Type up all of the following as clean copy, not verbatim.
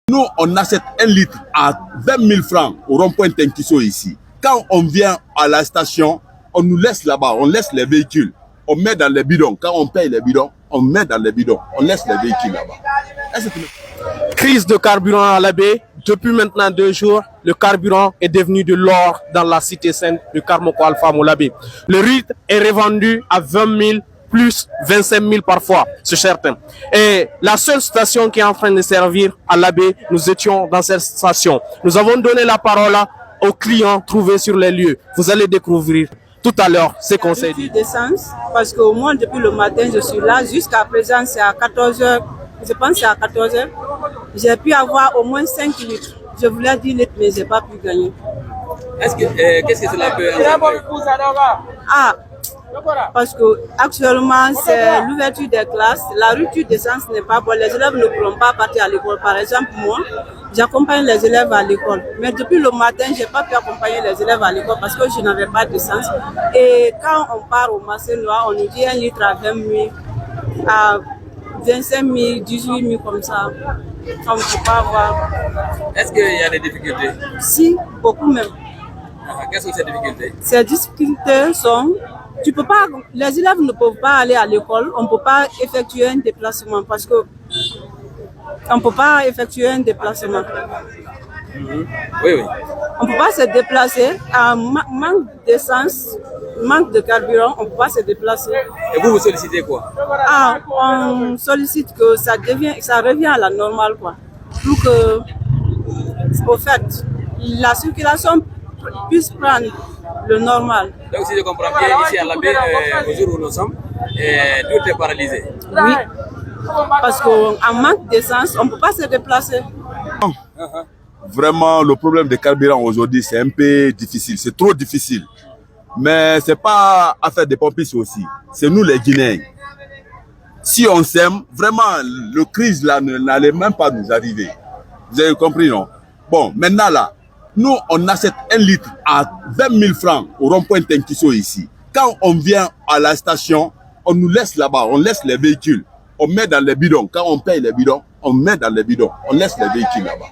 Nous, on achète 1 litre à 20 000 francs au rond-point Tenkiso ici. Quand on vient à la station, on nous laisse là-bas, on laisse les véhicules. On met dans les bidons. Quand on paye les bidons, on met dans les bidons. On laisse les véhicules là-bas. Crise de carburant à l'Abbé. Depuis maintenant 2 jours, le carburant est devenu de l'or dans la cité sainte de Karmoko Alpha Moulabé. Le litre est revendu à 20 000 plus 25 000 parfois, c'est certain. Et la seule station qui est en train de servir à l'Abbé, nous étions dans cette station. Nous avons donné la parole aux clients trouvés sur les lieux. Vous allez découvrir tout à l'heure ce qu'on s'est dit. D'essence, parce qu'au moins depuis le matin, je suis là. Jusqu'à présent, c'est à 14 h. Je pense que c'est à 14 h. J'ai pu avoir au moins 5 litres. Je voulais 10 litres, mais je n'ai pas pu gagner. Qu'est-ce que cela peut engendrer? Parce que actuellement c'est l'ouverture des classes, la rupture d'essence n'est pas bonne, les élèves ne pourront pas partir à l'école. Par exemple, moi, j'accompagne les élèves à l'école, mais depuis le matin, je n'ai pas pu accompagner les élèves à l'école parce que je n'avais pas d'essence. Et quand on part au marché noir, on nous dit 1 litre à 20 000, à 25 000, 18 000 comme ça. On ne peut pas avoir. Est-ce qu'il y a des difficultés? Si, beaucoup même. Quelles sont ces difficultés? Ces difficultés sont, les élèves ne peuvent pas aller à l'école, on ne peut pas effectuer un déplacement parce que on ne peut pas effectuer un déplacement. Oui. On ne peut pas se déplacer, à manque d'essence, manque de carburant, on ne peut pas se déplacer. Et vous sollicitez quoi? On sollicite que ça revient à la normale, quoi. Pour que, au fait, la circulation puisse prendre le normal. Donc si je comprends bien, ici à l'Abbé, au jour où nous sommes, tout est paralysé. Oui, parce qu'en manque d'essence, on ne peut pas se déplacer. Vraiment, le problème de carburant aujourd'hui, c'est un peu difficile. C'est trop difficile. Mais ce n'est pas affaire des pompistes aussi. C'est nous les Guinéens. Si on s'aime, vraiment, le crise là n'allait même pas nous arriver. Vous avez compris, non? Bon, maintenant là, nous, on achète 1 litre à 20 000 francs au rond-point Tenkiso ici. Quand on vient à la station, on nous laisse là-bas, on laisse les véhicules. On met dans les bidons. Quand on paye les bidons, on met dans les bidons. On laisse les véhicules là-bas.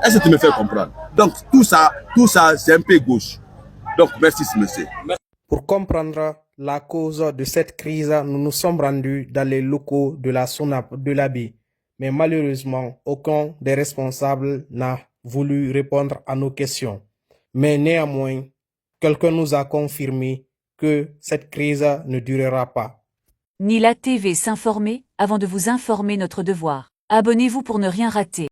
Est-ce que tu me fais comprendre? Donc, tout ça, c'est un peu gauche. Donc, merci, monsieur. Pour comprendre la cause de cette crise, nous nous sommes rendus dans les locaux de la SONAP de l'Abbé. Mais malheureusement, aucun des responsables n'a voulu répondre à nos questions. Mais néanmoins, quelqu'un nous a confirmé que cette crise ne durera pas. Nila TV s'informer, avant de vous informer notre devoir. Abonnez-vous pour ne rien rater.